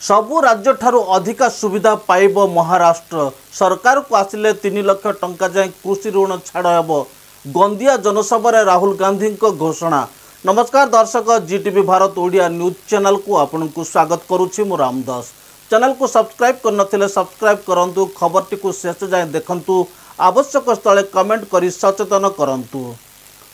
सबु राज्य ठारू अधिका सुविधा पाइब महाराष्ट्र सरकार को आसिले 3 लाख टंका जाए कृषि ऋण छाड़ हेब गंदिया जनसभा राहुल गांधी घोषणा। नमस्कार दर्शक, जीटीवी भारत ओडिया न्यूज चैनल को आपन को स्वागत करुछि। मु रामदास। चैनल को सब्सक्राइब करनथिले सब्सक्राइब करंतु, खबर टी को शेष जाए देखंतु, आवश्यक स्थले कमेंट करी सचेतन करंतु।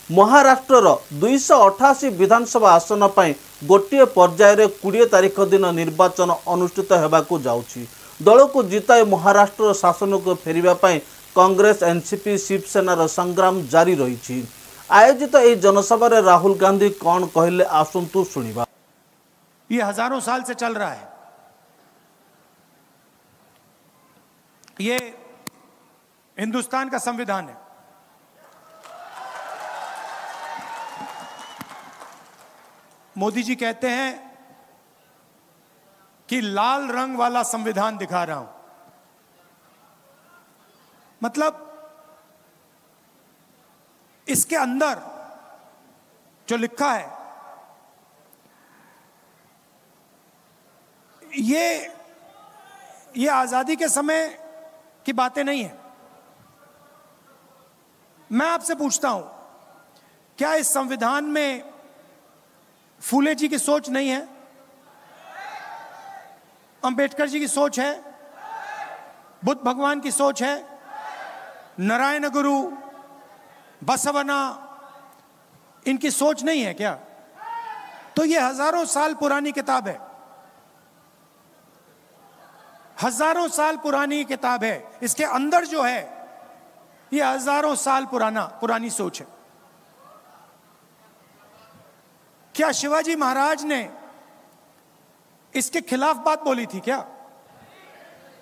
महाराष्ट्र 288 विधानसभा आसन पर गोटे पर्यायर 20 तारिख दिन निर्वाचन अनुष्ठित होगाकू जाउछि। दल को जिताई महाराष्ट्र शासन को फेरिबा कांग्रेस एनसीपी शिवसेनार संग्राम जारी रही। आयोजित यह जनसभा राहुल गांधी कौन कहले आसंतु सुनिबा। ये हजारों साल से चल रहा है। ये हिंदुस्तान का संविधान है। मोदी जी कहते हैं कि लाल रंग वाला संविधान दिखा रहा हूं। मतलब इसके अंदर जो लिखा है ये आजादी के समय की बातें नहीं है। मैं आपसे पूछता हूं, क्या इस संविधान में फूले जी की सोच नहीं है? अंबेडकर जी की सोच है? बुद्ध भगवान की सोच है? नारायण गुरु, बसवना, इनकी सोच नहीं है क्या? तो ये हजारों साल पुरानी किताब है। हजारों साल पुरानी किताब है। इसके अंदर जो है ये हजारों साल पुरानी सोच है। क्या शिवाजी महाराज ने इसके खिलाफ बात बोली थी क्या?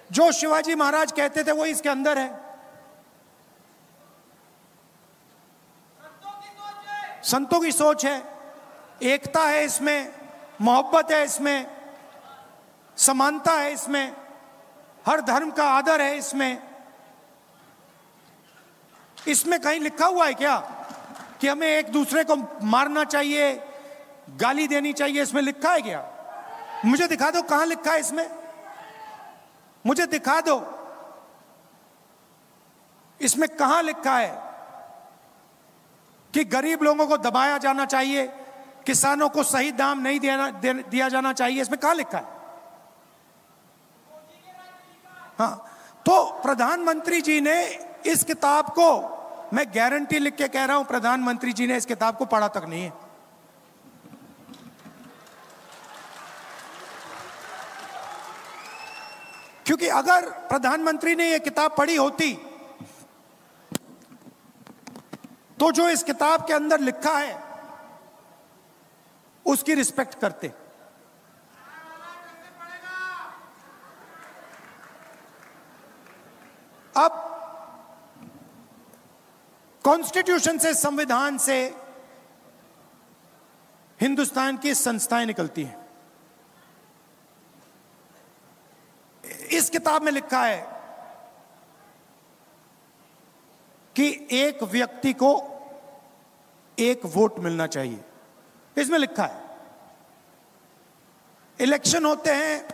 जो शिवाजी महाराज कहते थे वो इसके अंदर है। संतों की सोच है, एकता है इसमें, मोहब्बत है इसमें, समानता है इसमें, हर धर्म का आदर है इसमें। इसमें कहीं लिखा हुआ है क्या कि हमें एक दूसरे को मारना चाहिए, गाली देनी चाहिए? इसमें लिखा है क्या? मुझे दिखा दो कहां लिखा है इसमें। मुझे दिखा दो इसमें कहां लिखा है कि गरीब लोगों को दबाया जाना चाहिए, किसानों को सही दाम नहीं दिया जाना चाहिए? इसमें कहां लिखा है? हाँ, तो प्रधानमंत्री जी ने इस किताब को, मैं गारंटी लिख के कह रहा हूं, प्रधानमंत्री जी ने इस किताब को पढ़ा तक नहीं है। क्योंकि अगर प्रधानमंत्री ने यह किताब पढ़ी होती तो जो इस किताब के अंदर लिखा है उसकी रिस्पेक्ट करते। अब कॉन्स्टिट्यूशन से, संविधान से हिंदुस्तान की संस्थाएं निकलती हैं। इस किताब में लिखा है कि एक व्यक्ति को एक वोट मिलना चाहिए। इसमें लिखा है। इलेक्शन होते हैं,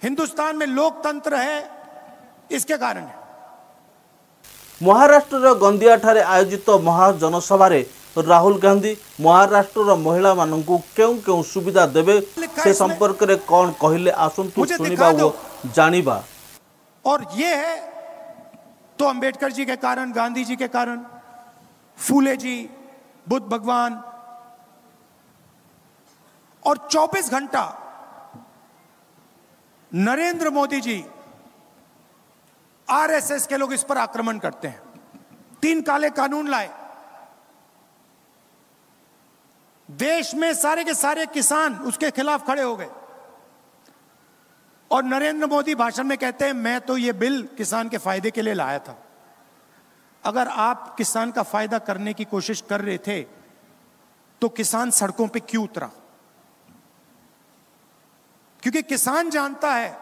हिंदुस्तान में लोकतंत्र है, इसके कारण है। महाराष्ट्र गंदिया ठारे आयोजित महाजनसभा राहुल गांधी महाराष्ट्र महिला मानू क्यों सुविधा देवे से संपर्क में कौन कहले आसंतु सुनिबा वो जानिबा। और ये है तो अंबेडकर जी के कारण, गांधी जी के कारण, फूले जी, बुद्ध भगवान, और 24 घंटा नरेंद्र मोदी जी, आरएसएस के लोग इस पर आक्रमण करते हैं। 3 काले कानून लाए। देश में सारे के सारे किसान उसके खिलाफ खड़े हो गए। और नरेंद्र मोदी भाषण में कहते हैं, मैं तो ये बिल किसान के फायदे के लिए लाया था। अगर आप किसान का फायदा करने की कोशिश कर रहे थे तो किसान सड़कों पे क्यों उतरा? क्योंकि किसान जानता है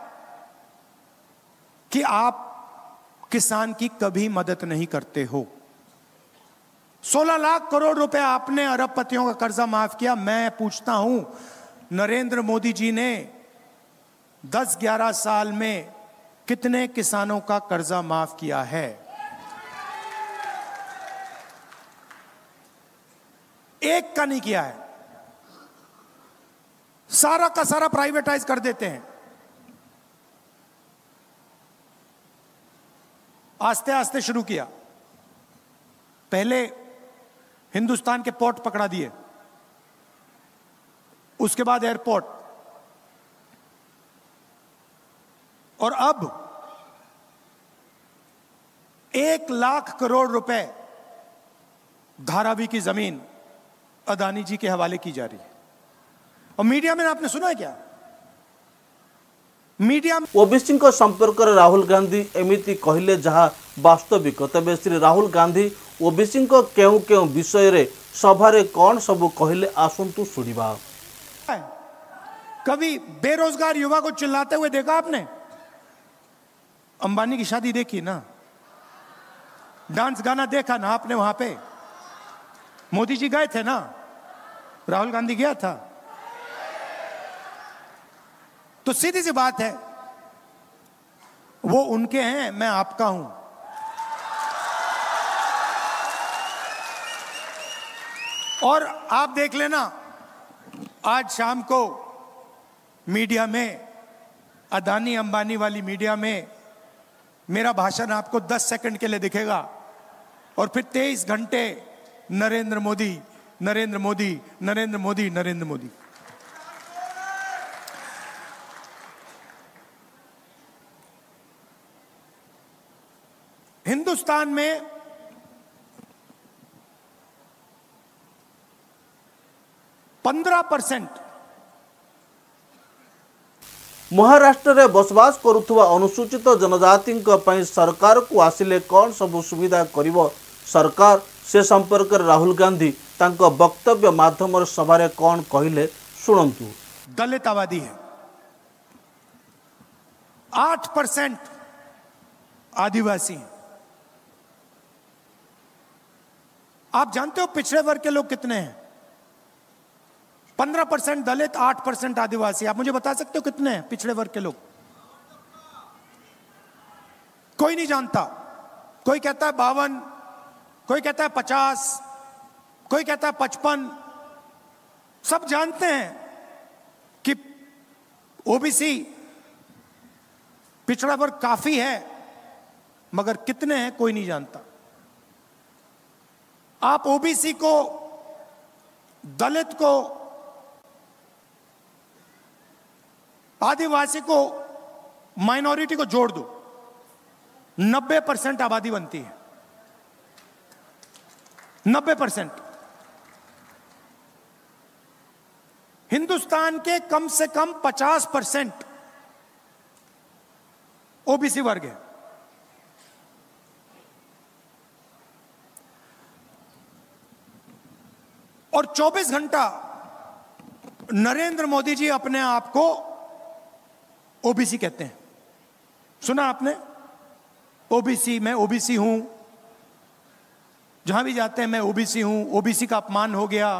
कि आप किसान की कभी मदद नहीं करते हो। 16 लाख करोड़ रुपए आपने अरबपतियों का कर्जा माफ किया। मैं पूछता हूं, नरेंद्र मोदी जी ने 10-11 साल में कितने किसानों का कर्जा माफ किया है? एक का नहीं किया है। सारा का सारा प्राइवेटाइज कर देते हैं। आस्ते आस्ते शुरू किया। पहले हिंदुस्तान के पोर्ट पकड़ा दिए, उसके बाद एयरपोर्ट, और अब 1 लाख करोड़ रुपए धारावी की जमीन अदानी जी के हवाले की जा रही है। और मीडिया में आपने सुना है क्या? मीडिया में ओबीसी संपर्क में राहुल गांधी एमिति कहले जहाँ वास्तविक। तेबे श्री राहुल गांधी ओबीसी केउ केउ विषय रे सभारे कौन सबू कहले आसंतु सुनिबा। कभी बेरोजगार युवा को चिल्लाते हुए देखा आपने? अंबानी की शादी देखी ना, डांस गाना देखा ना आपने? वहां पे मोदी जी गए थे ना, राहुल गांधी गया था। तो सीधी सी बात है, वो उनके हैं, मैं आपका हूं। और आप देख लेना, आज शाम को मीडिया में, अदानी अंबानी वाली मीडिया में मेरा भाषण आपको 10 सेकंड के लिए दिखेगा, और फिर 23 घंटे नरेंद्र मोदी, नरेंद्र मोदी, नरेंद्र मोदी, नरेंद्र मोदी। हिंदुस्तान में %15 महाराष्ट्र रे बसवास करुथुवा अनुसूचित जनजाति सरकार को आसिले कौन सब सुविधा करिवो सरकार, से संपर्क में राहुल गांधी तांको वक्तव्य माध्यम सभारे कौन कहले सुनंतु। दलित आबादी है, 8% आदिवासी हैं। आप जानते हो पिछड़े वर्ग के लोग कितने हैं? 15% दलित, 8% आदिवासी। आप मुझे बता सकते हो कितने हैं पिछड़े वर्ग के लोग? कोई नहीं जानता। कोई कहता है 52, कोई कहता है 50, कोई कहता है 55। सब जानते हैं कि ओबीसी पिछड़ा वर्ग काफी है, मगर कितने हैं कोई नहीं जानता। आप ओबीसी को, दलित को, आदिवासी को, माइनॉरिटी को जोड़ दो, 90% आबादी बनती है। 90%। हिंदुस्तान के कम से कम 50% ओबीसी वर्ग है। और 24 घंटा नरेंद्र मोदी जी अपने आप को ओबीसी कहते हैं। सुना आपने? ओबीसी, मैं ओबीसी हूं, जहां भी जाते हैं मैं ओबीसी हूं, ओबीसी का अपमान हो गया।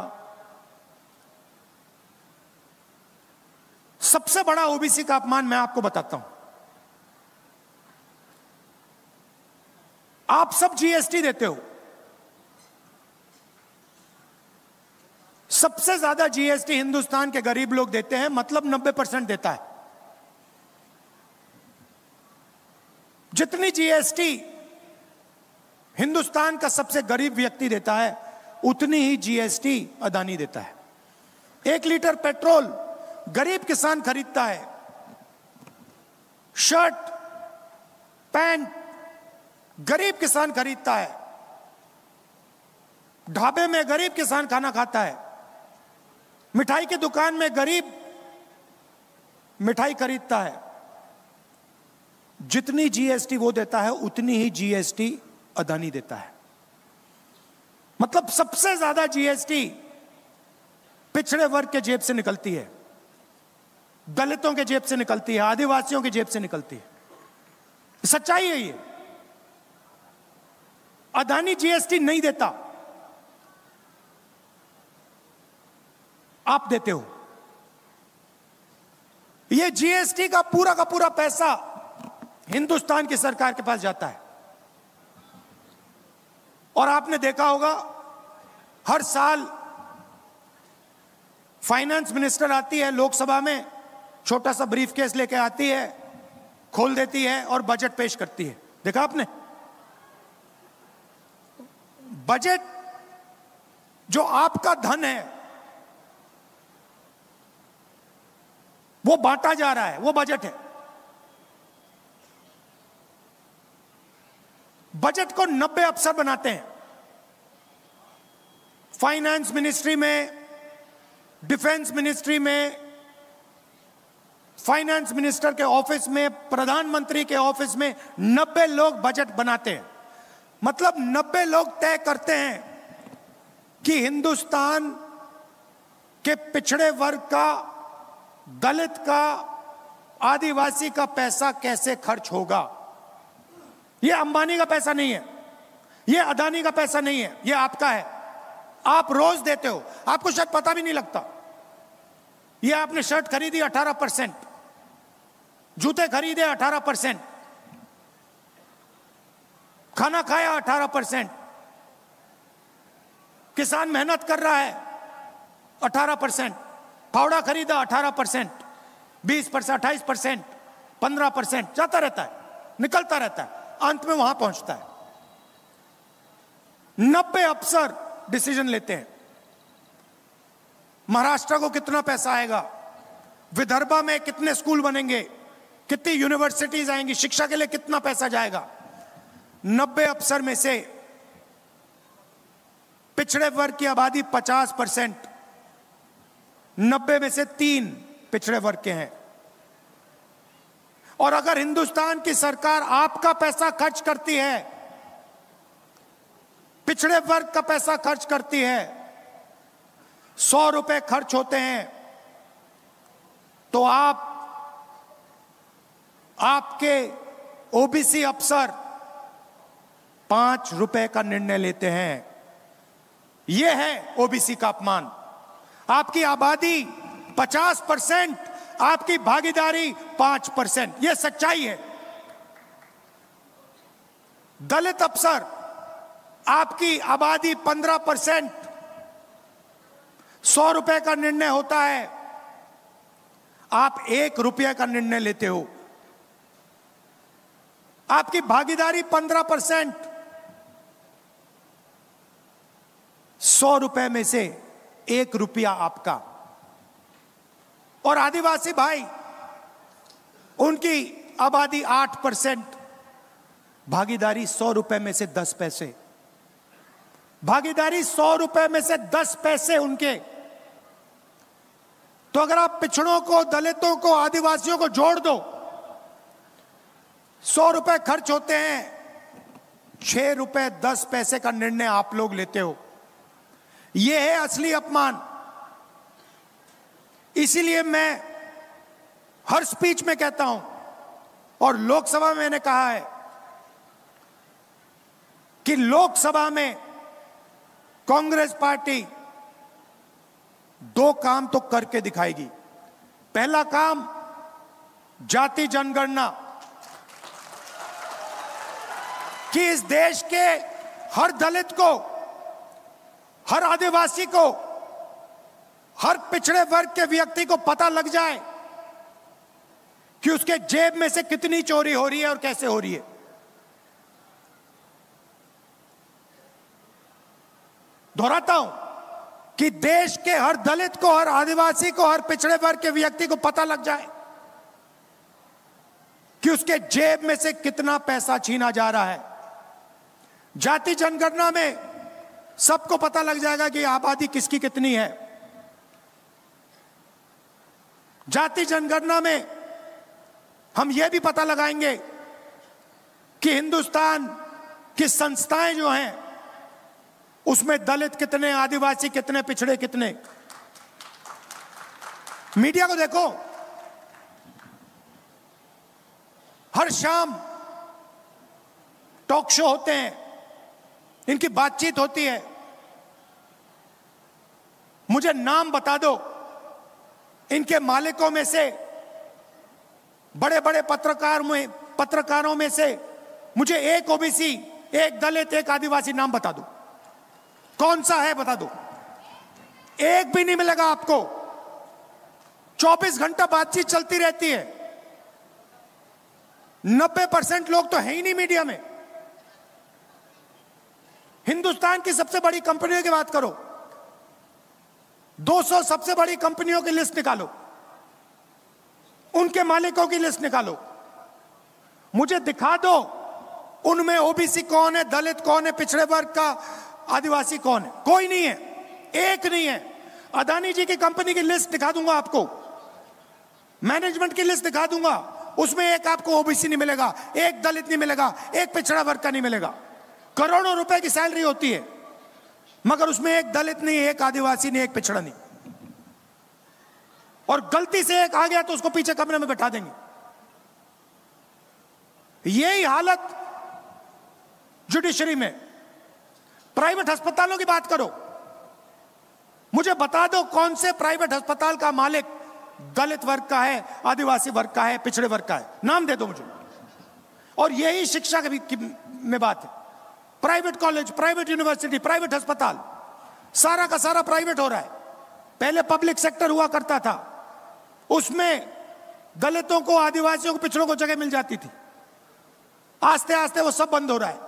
सबसे बड़ा ओबीसी का अपमान मैं आपको बताता हूं। आप सब जीएसटी देते हो, सबसे ज्यादा जीएसटी हिंदुस्तान के गरीब लोग देते हैं, मतलब 90% देता है। जितनी जीएसटी हिंदुस्तान का सबसे गरीब व्यक्ति देता है, उतनी ही जीएसटी अदानी देता है। 1 लीटर पेट्रोल गरीब किसान खरीदता है, शर्ट पैंट गरीब किसान खरीदता है, ढाबे में गरीब किसान खाना खाता है, मिठाई की दुकान में गरीब मिठाई खरीदता है। जितनी जीएसटी वो देता है, उतनी ही जीएसटी अदानी देता है। मतलब सबसे ज्यादा जीएसटी पिछड़े वर्ग के जेब से निकलती है, दलितों के जेब से निकलती है, आदिवासियों की जेब से निकलती है। सच्चाई है ये। अदानी जीएसटी नहीं देता, आप देते हो। ये जीएसटी का पूरा पैसा हिंदुस्तान की सरकार के पास जाता है। और आपने देखा होगा हर साल फाइनेंस मिनिस्टर आती है लोकसभा में, छोटा सा ब्रीफकेस लेके आती है, खोल देती है और बजट पेश करती है। देखा आपने? बजट जो आपका धन है वो बांटा जा रहा है, वो बजट है। बजट को 90 अफसर बनाते हैं। फाइनेंस मिनिस्ट्री में, डिफेंस मिनिस्ट्री में, फाइनेंस मिनिस्टर के ऑफिस में, प्रधानमंत्री के ऑफिस में 90 लोग बजट बनाते हैं। मतलब 90 लोग तय करते हैं कि हिंदुस्तान के पिछड़े वर्ग का, दलित का, आदिवासी का पैसा कैसे खर्च होगा। यह अंबानी का पैसा नहीं है, यह अदानी का पैसा नहीं है, यह आपका है। आप रोज देते हो, आपको शायद पता भी नहीं लगता। यह आपने शर्ट खरीदी 18%, जूते खरीदे 18%, खाना खाया 18%, किसान मेहनत कर रहा है 18%, फावड़ा खरीदा 18%, 20%, 28%, 15%, जाता रहता है, निकलता रहता है, अंत में वहां पहुंचता है। 90 अफसर डिसीजन लेते हैं। महाराष्ट्र को कितना पैसा आएगा, विदर्भा में कितने स्कूल बनेंगे, कितनी यूनिवर्सिटीज आएंगी, शिक्षा के लिए कितना पैसा जाएगा। 90 अफसर में से पिछड़े वर्ग की आबादी 50%, 90 में से 3 पिछड़े वर्ग के हैं। और अगर हिंदुस्तान की सरकार आपका पैसा खर्च करती है, पिछड़े वर्ग का पैसा खर्च करती है, 100 रुपए खर्च होते हैं, तो आपके ओबीसी अफसर 5 रुपए का निर्णय लेते हैं। यह है ओबीसी का अपमान। आपकी आबादी 50%, आपकी भागीदारी 5%, यह सच्चाई है। दलित अफसर, आपकी आबादी 15%, 100 रुपए का निर्णय होता है, आप 1 रुपये का निर्णय लेते हो। आपकी भागीदारी 15%, 100 रुपए में से 1 रुपया आपका। और आदिवासी भाई, उनकी आबादी 8%, भागीदारी 100 रुपए में से 10 पैसे। भागीदारी 100 रुपए में से 10 पैसे उनके। तो अगर आप पिछड़ों को, दलितों को, आदिवासियों को जोड़ दो, 100 रुपए खर्च होते हैं, 6 रुपए 10 पैसे का निर्णय आप लोग लेते हो। यह है असली अपमान। इसीलिए मैं हर स्पीच में कहता हूं, और लोकसभा में मैंने कहा है कि लोकसभा में कांग्रेस पार्टी 2 काम तो करके दिखाएगी। पहला काम, जाति जनगणना, कि इस देश के हर दलित को, हर आदिवासी को, हर पिछड़े वर्ग के व्यक्ति को पता लग जाए कि उसके जेब में से कितनी चोरी हो रही है और कैसे हो रही है। दोहराता हूं कि देश के हर दलित को, हर आदिवासी को, हर पिछड़े वर्ग के व्यक्ति को पता लग जाए कि उसके जेब में से कितना पैसा छीना जा रहा है। जाति जनगणना में सबको पता लग जाएगा कि आबादी किसकी कितनी है। जाति जनगणना में हम यह भी पता लगाएंगे कि हिंदुस्तान की संस्थाएं जो हैं उसमें दलित कितने, आदिवासी कितने, पिछड़े कितने। मीडिया को देखो, हर शाम टॉक शो होते हैं, इनकी बातचीत होती है। मुझे नाम बता दो इनके मालिकों में से बड़े बड़े पत्रकारों में से मुझे एक ओबीसी, एक दलित, एक आदिवासी नाम बता दो, कौन सा है बता दो। एक भी नहीं मिलेगा आपको। 24 घंटा बातचीत चलती रहती है। 90% लोग तो है ही नहीं मीडिया में। हिंदुस्तान की सबसे बड़ी कंपनियों की बात करो, 200 सबसे बड़ी कंपनियों की लिस्ट निकालो, उनके मालिकों की लिस्ट निकालो, मुझे दिखा दो उनमें ओबीसी कौन है, दलित कौन है, पिछड़े वर्ग का आदिवासी कौन है। कोई नहीं है, एक नहीं है। अदानी जी की कंपनी की लिस्ट दिखा दूंगा आपको, मैनेजमेंट की लिस्ट दिखा दूंगा, उसमें एक आपको ओबीसी नहीं मिलेगा, एक दलित नहीं मिलेगा, एक पिछड़ा वर्ग का नहीं मिलेगा। करोड़ों रुपए की सैलरी होती है, मगर उसमें एक दलित नहीं, एक आदिवासी नहीं, एक पिछड़ा नहीं। और गलती से एक आ गया तो उसको पीछे कमरे में बैठा देंगे। यही हालत जुडिशरी में। प्राइवेट अस्पतालों की बात करो, मुझे बता दो कौन से प्राइवेट अस्पताल का मालिक दलित वर्ग का है, आदिवासी वर्ग का है, पिछड़े वर्ग का है, नाम दे दो मुझे। और यही शिक्षा में बात है। Private college, private university, private अस्पताल, सारा का सारा प्राइवेट हो रहा है। पहले पब्लिक सेक्टर हुआ करता था, उसमें दलितों को, आदिवासियों को, पिछड़ों को जगह मिल जाती थी। आस्ते आस्ते वो सब बंद हो रहा है।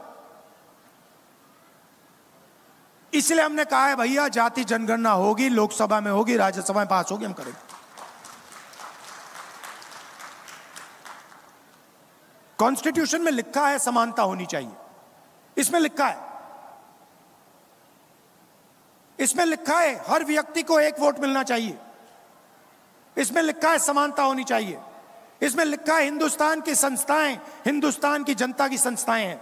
इसलिए हमने कहा है भैया, जाति जनगणना होगी, लोकसभा में होगी, राज्यसभा में पास होगी, हम करेंगे। कॉन्स्टिट्यूशन में लिखा है समानता होनी चाहिए, इसमें लिखा है, इसमें लिखा है हर व्यक्ति को एक वोट मिलना चाहिए, इसमें लिखा है समानता होनी चाहिए, इसमें लिखा है हिंदुस्तान की संस्थाएं हिंदुस्तान की जनता की संस्थाएं हैं,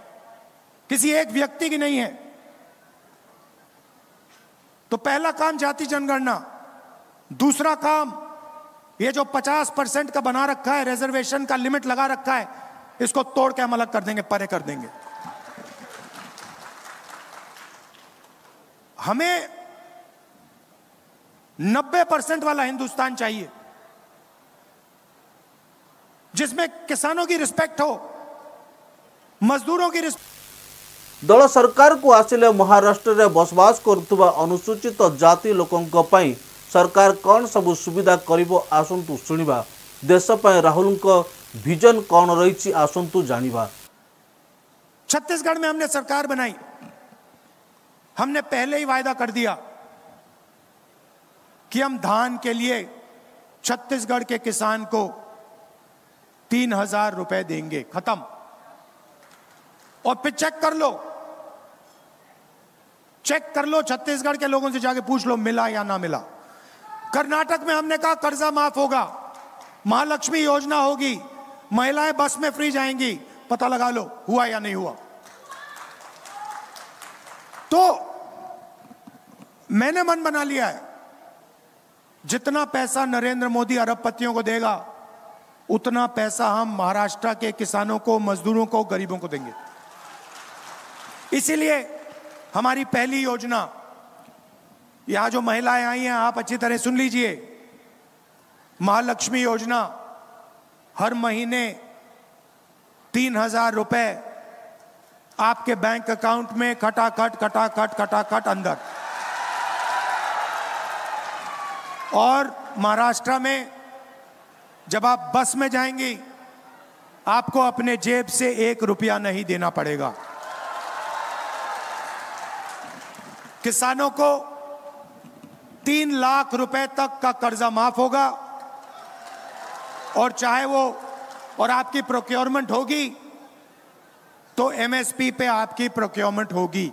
किसी एक व्यक्ति की नहीं है। तो पहला काम जाति जनगणना, दूसरा काम ये जो 50% का बना रखा है, रिजर्वेशन का लिमिट लगा रखा है, इसको तोड़ के हम अलग कर देंगे, परे कर देंगे। हमें 90% वाला हिंदुस्तान चाहिए, जिसमें किसानों की रिस्पेक्ट हो, मजदूरों की रिस्पेक्ट। दल सरकार को आसिले महाराष्ट्र रे बसवास करुवा अनुसूचित जाति लोकंक पई सरकार कौन सब सुविधा करिवो आसंतु सुनिबा। देश पई राहुल को विजन कौन रही आसंतु जानिबा। छत्तीसगढ़ में हमने सरकार बनाई, हमने पहले ही वायदा कर दिया कि हम धान के लिए छत्तीसगढ़ के किसान को 3,000 रुपए देंगे, खत्म। और फिर चेक कर लो, छत्तीसगढ़ के लोगों से जाके पूछ लो मिला या ना मिला। कर्नाटक में हमने कहा कर्जा माफ होगा, महालक्ष्मी योजना होगी, महिलाएं बस में फ्री जाएंगी, पता लगा लो हुआ या नहीं हुआ। तो मैंने मन बना लिया है, जितना पैसा नरेंद्र मोदी अरबपतियों को देगा, उतना पैसा हम महाराष्ट्र के किसानों को, मजदूरों को, गरीबों को देंगे। इसीलिए हमारी पहली योजना, यहां जो महिलाएं आई हैं आप अच्छी तरह सुन लीजिए, महालक्ष्मी योजना, हर महीने 3,000 रुपए आपके बैंक अकाउंट में खटाखट अंदर। और महाराष्ट्र में जब आप बस में जाएंगी, आपको अपने जेब से 1 रुपया नहीं देना पड़ेगा। किसानों को 3 लाख रुपए तक का कर्जा माफ होगा, और चाहे वो और आपकी प्रोक्योरमेंट होगी तो एमएसपी पे आपकी प्रोक्योरमेंट होगी।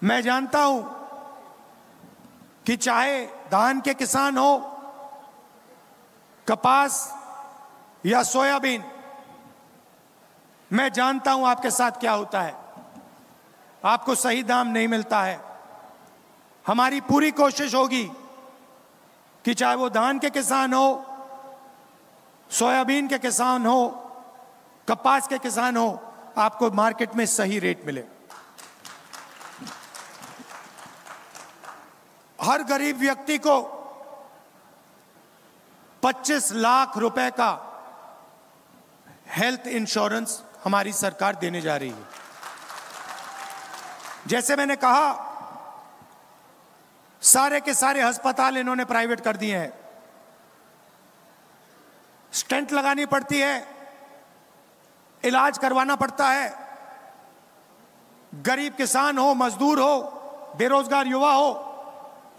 मैं जानता हूं कि चाहे धान के किसान हो, कपास या सोयाबीन, मैं जानता हूं आपके साथ क्या होता है, आपको सही दाम नहीं मिलता है। हमारी पूरी कोशिश होगी कि चाहे वो धान के किसान हो, सोयाबीन के किसान हो, कपास के किसान हो, आपको मार्केट में सही रेट मिले। हर गरीब व्यक्ति को 25 लाख रुपए का हेल्थ इंश्योरेंस हमारी सरकार देने जा रही है। जैसे मैंने कहा, सारे के सारे अस्पताल इन्होंने प्राइवेट कर दिए हैं। स्टेंट लगानी पड़ती है, इलाज करवाना पड़ता है। गरीब किसान हो, मजदूर हो, बेरोजगार युवा हो,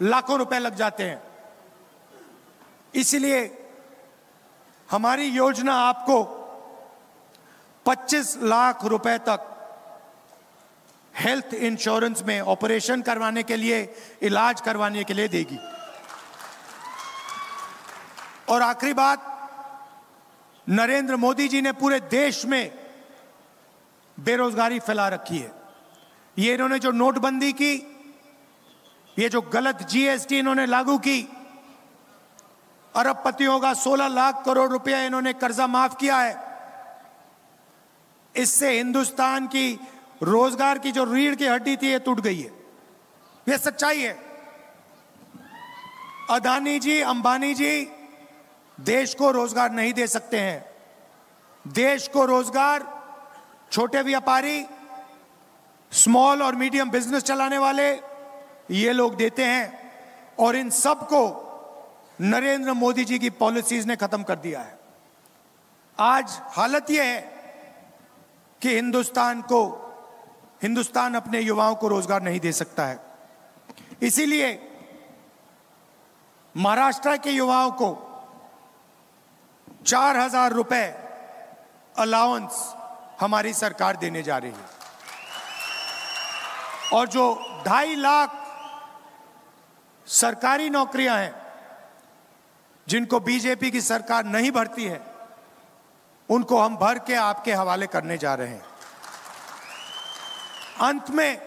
लाखों रुपए लग जाते हैं। इसलिए हमारी योजना आपको 25 लाख रुपए तक हेल्थ इंश्योरेंस में ऑपरेशन करवाने के लिए, इलाज करवाने के लिए देगी। और आखिरी बात, नरेंद्र मोदी जी ने पूरे देश में बेरोजगारी फैला रखी है। ये इन्होंने जो नोटबंदी की, ये जो गलत जीएसटी इन्होंने लागू की, अरबपतियों का 16 लाख करोड़ रुपया इन्होंने कर्जा माफ किया है। इससे हिंदुस्तान की रोजगार की जो रीढ़ की हड्डी थी, ये टूट गई है। ये सच्चाई है। अदानी जी, अंबानी जी देश को रोजगार नहीं दे सकते हैं। देश को रोजगार छोटे व्यापारी, स्मॉल और मीडियम बिजनेस चलाने वाले, ये लोग देते हैं। और इन सब को नरेंद्र मोदी जी की पॉलिसीज ने खत्म कर दिया है। आज हालत यह है कि हिंदुस्तान अपने युवाओं को रोजगार नहीं दे सकता है। इसीलिए महाराष्ट्र के युवाओं को 4,000 रुपए अलाउंस हमारी सरकार देने जा रही है। और जो 2.5 लाख सरकारी नौकरियां हैं जिनको बीजेपी की सरकार नहीं भरती है, उनको हम भर के आपके हवाले करने जा रहे हैं। अंत में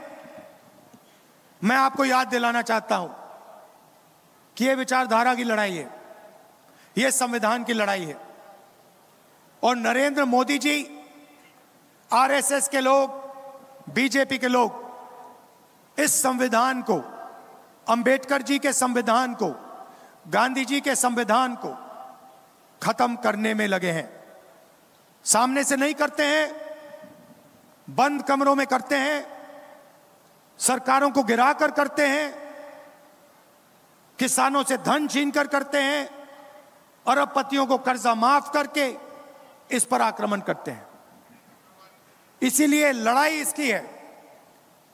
मैं आपको याद दिलाना चाहता हूं कि यह विचारधारा की लड़ाई है, यह संविधान की लड़ाई है। और नरेंद्र मोदी जी, आरएसएस के लोग, बीजेपी के लोग इस संविधान को, अंबेडकर जी के संविधान को, गांधी जी के संविधान को खत्म करने में लगे हैं। सामने से नहीं करते हैं, बंद कमरों में करते हैं, सरकारों को गिराकर करते हैं, किसानों से धन छीनकर करते हैं, अरबपतियों को कर्जा माफ करके इस पर आक्रमण करते हैं। इसीलिए लड़ाई इसकी है,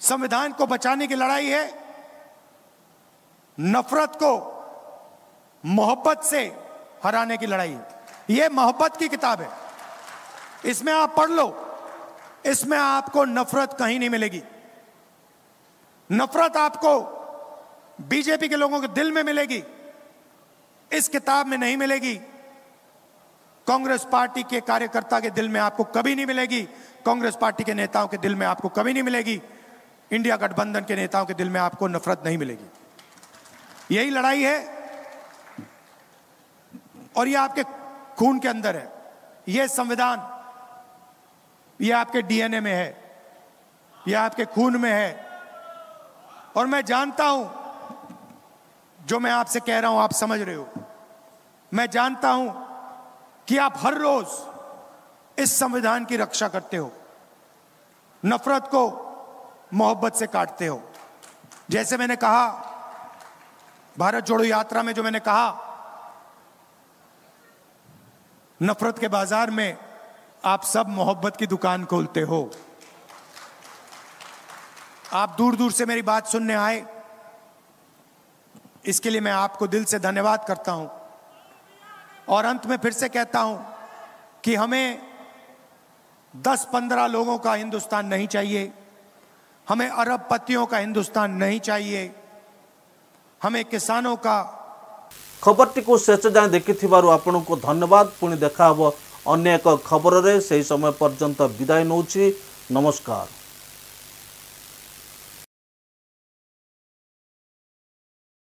संविधान को बचाने की लड़ाई है। नफरत को मोहब्बत से हराने की लड़ाई है। यह मोहब्बत की किताब है, इसमें आप पढ़ लो, इसमें आपको नफरत कहीं नहीं मिलेगी। नफरत आपको बीजेपी के लोगों के दिल में मिलेगी, इस किताब में नहीं मिलेगी। कांग्रेस पार्टी के कार्यकर्ता के दिल में आपको कभी नहीं मिलेगी, कांग्रेस पार्टी के नेताओं के दिल में आपको कभी नहीं मिलेगी, इंडिया गठबंधन के नेताओं के दिल में आपको नफरत नहीं मिलेगी। यही लड़ाई है और यह आपके खून के अंदर है। यह संविधान, यह आपके डीएनए में है, यह आपके खून में है। और मैं जानता हूं, जो मैं आपसे कह रहा हूं आप समझ रहे हो। मैं जानता हूं कि आप हर रोज इस संविधान की रक्षा करते हो, नफरत को मोहब्बत से काटते हो। जैसे मैंने कहा भारत जोड़ो यात्रा में, जो मैंने कहा, नफरत के बाजार में आप सब मोहब्बत की दुकान खोलते हो। आप दूर दूर से मेरी बात सुनने आए, इसके लिए मैं आपको दिल से धन्यवाद करता हूं। और अंत में फिर से कहता हूं कि हमें 10-15 लोगों का हिंदुस्तान नहीं चाहिए, हमें अरबपतियों का हिंदुस्तान नहीं चाहिए, हमें किसानों का। खबरटी को शेष जाए देखिथिबारु आपनको धन्यवाद। पुणी देखा हबो अन्य एक खबर रे, सही समय पर्यंत विदाय नौछि। नमस्कार।